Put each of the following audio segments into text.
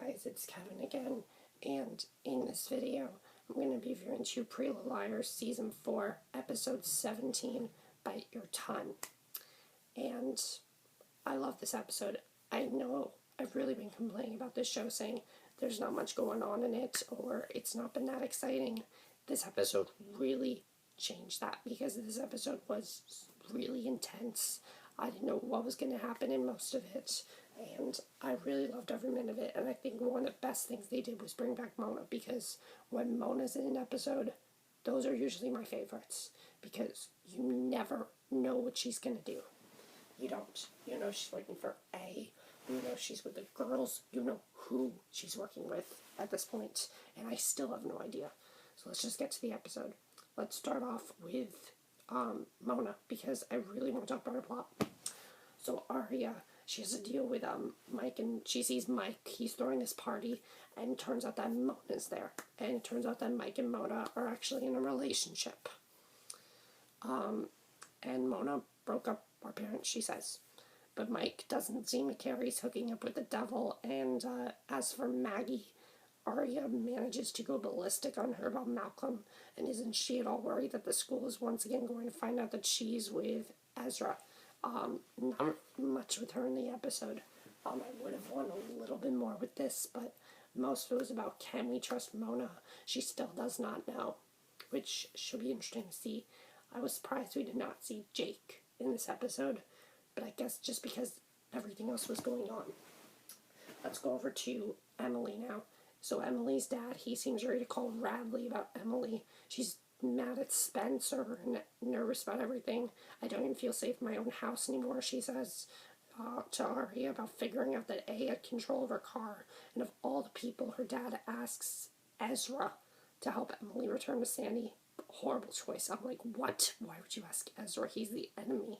guys, it's Kevin again, and in this video, I'm going to be reviewing Pretty Little Liars Season 4, Episode 17, Bite Your Tongue. And I love this episode. I know I've really been complaining about this show, saying there's not much going on in it, or it's not been that exciting. This episode really changed that, because this episode was really intense. I didn't know what was going to happen in most of it, and I really loved every minute of it. And I think one of the best things they did was bring back Mona, because when Mona's in an episode, those are usually my favorites, because you never know what she's going to do. You don't. You know she's working for A. You know she's with the girls. You know who she's working with at this point, and I still have no idea. So let's just get to the episode. Let's start off with Mona, because I really want to talk about her plot. So Aria, she has to deal with Mike, and she sees Mike. He's throwing this party, and it turns out that Mona's there. And it turns out that Mike and Mona are actually in a relationship. And Mona broke up our parents, she says. But Mike doesn't seem to care. He's hooking up with the devil. And as for Maggie, Aria manages to go ballistic on her about Malcolm, and isn't she at all worried that the school is once again going to find out that she's with Ezra? Not much with her in the episode. I would have won a little bit more with this, but most of it was about, can we trust Mona? She still does not know, which should be interesting to see. I was surprised we did not see Jake in this episode, but I guess just because everything else was going on. Let's go over to Emily now. So Emily's dad, he seems ready to call Radley about Emily. She's mad at Spencer and nervous about everything. I don't even feel safe in my own house anymore, she says to Aria about figuring out that A had control of her car. And of all the people, her dad asks Ezra to help Emily return to Sandy. Horrible choice. I'm like, what? Why would you ask Ezra? He's the enemy.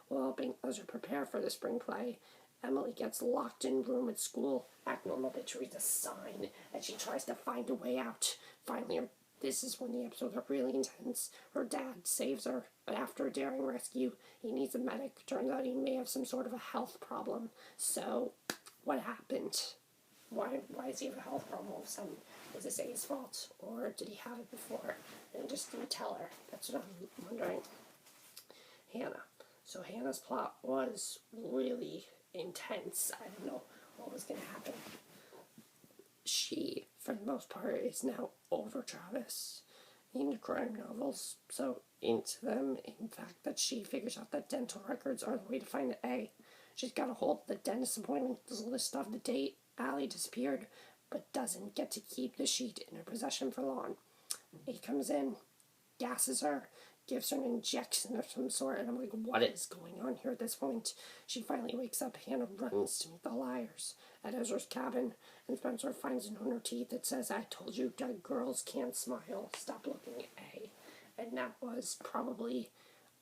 While helping Ezra prepare for the spring play, Emily gets locked in room at school. Act normal bitch reads a sign, and she tries to find a way out. Finally, this is when the episode got really intense. Her dad saves her, but after a daring rescue, he needs a medic. Turns out he may have some sort of a health problem. So, what happened? Why does he have a health problem all of a sudden? Was this A's fault, or did he have it before and he just didn't tell her? That's what I'm wondering. Hanna. So Hannah's plot was really intense. I didn't know what was going to happen. She, for the most part, is now over Travis into crime novels, so into them, in fact, that she figures out that dental records are the way to find A. She's got a hold of the dentist appointment, list of the date. Allie disappeared, but doesn't get to keep the sheet in her possession for long. A comes in, gasses her, gives her an injection of some sort, and I'm like, what is going on here at this point? She finally wakes up. Hanna runs to meet the liars at Ezra's cabin, and Spencer finds a note in her teeth that says, I told you that girls can't smile. Stop looking at A. And that was probably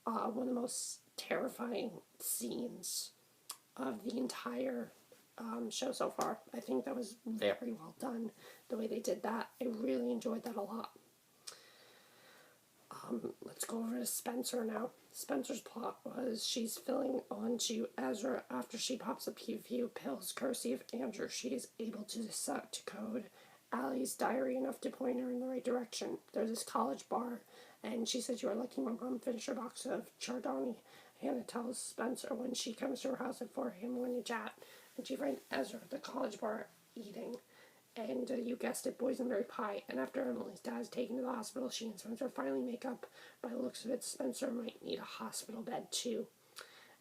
one of the most terrifying scenes of the entire show so far. I think that was very well done, the way they did that. I really enjoyed that a lot. Let's go over to Spencer now. Spencer's plot was she's filling onto Ezra after she pops a few pills. Courtesy of Andrew, she is able to decode Allie's diary enough to point her in the right direction. There's this college bar, and she says, you are lucky my mom finished her box of Chardonnay. Hanna tells Spencer when she comes to her house at 4 a.m. when you chat, and she finds Ezra at the college bar eating. And you guessed it, boysenberry pie. And after Emily's dad is taken to the hospital, she and Spencer finally make up. By the looks of it, Spencer might need a hospital bed too.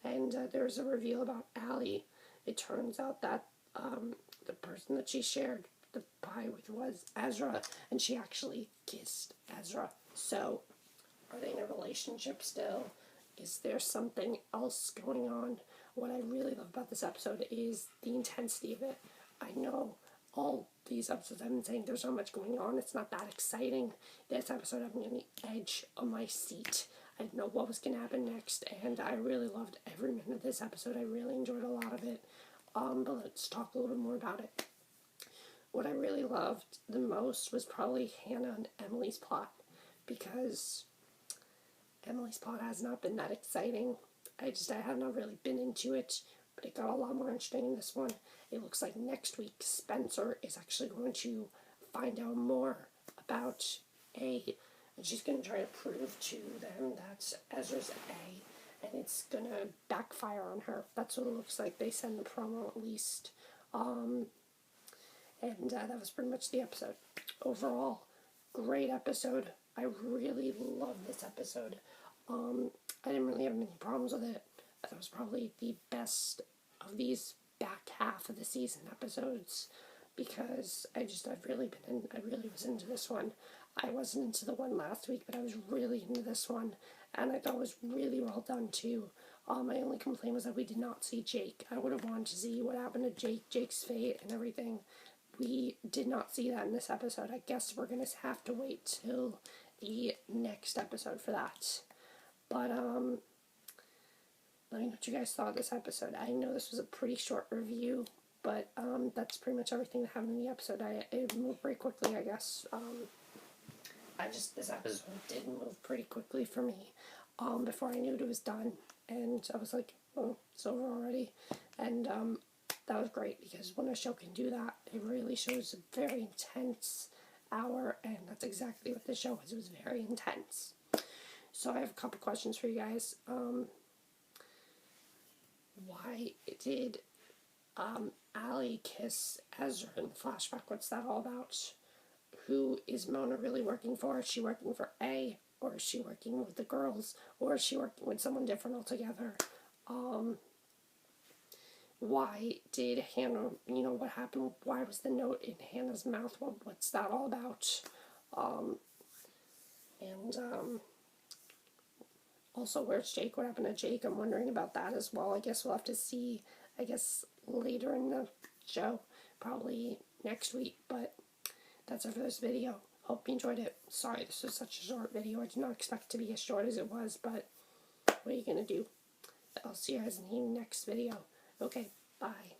And there's a reveal about Allie. It turns out that the person that she shared the pie with was Ezra, and she actually kissed Ezra. So, are they in a relationship still? Is there something else going on? What I really love about this episode is the intensity of it. I know all these episodes I've been saying there's not much going on. It's not that exciting. This episode had me on the edge of my seat. I didn't know what was going to happen next, and I really loved every minute of this episode. I really enjoyed a lot of it. But let's talk a little bit more about it. What I really loved the most was probably Hanna and Emily's plot, because Emily's plot has not been that exciting. I have not really been into it. but it got a lot more interesting in this one. It looks like next week Spencer is actually going to find out more about A, and she's going to try to prove to them that Ezra's A, and it's going to backfire on her. That's what it looks like. They send the promo at least. And that was pretty much the episode. Overall, great episode. I really love this episode. I didn't really have many problems with it. That was probably the best of these back half of the season episodes, because I really was into this one. I wasn't into the one last week, but I was really into this one, and I thought it was really well done too. My only complaint was that we did not see Jake. I would have wanted to see what happened to Jake's fate and everything. We did not see that in this episode. I guess we're going to have to wait till the next episode for that. But, let me know what you guys thought of this episode. I know this was a pretty short review, but, that's pretty much everything that happened in the episode. It moved very quickly, I guess. This episode did move pretty quickly for me, before I knew it was done, and I was like, oh, it's over already, and, that was great, because when a show can do that, it really shows a very intense hour, and that's exactly what the show was. It was very intense. So I have a couple questions for you guys. Why did Allie kiss Ezra in the flashback? What's that all about? Who is Mona really working for? Is she working for A, or is she working with the girls, or is she working with someone different altogether? Why did Hanna, what happened? Why was the note in Hannah's mouth? What's that all about? Also, where's Jake? What happened to Jake? I'm wondering about that as well. I guess we'll have to see, later in the show, probably next week, but that's it for this video. Hope you enjoyed it. Sorry this was such a short video. I did not expect it to be as short as it was, but what are you going to do? I'll see you guys in the next video. Okay, bye.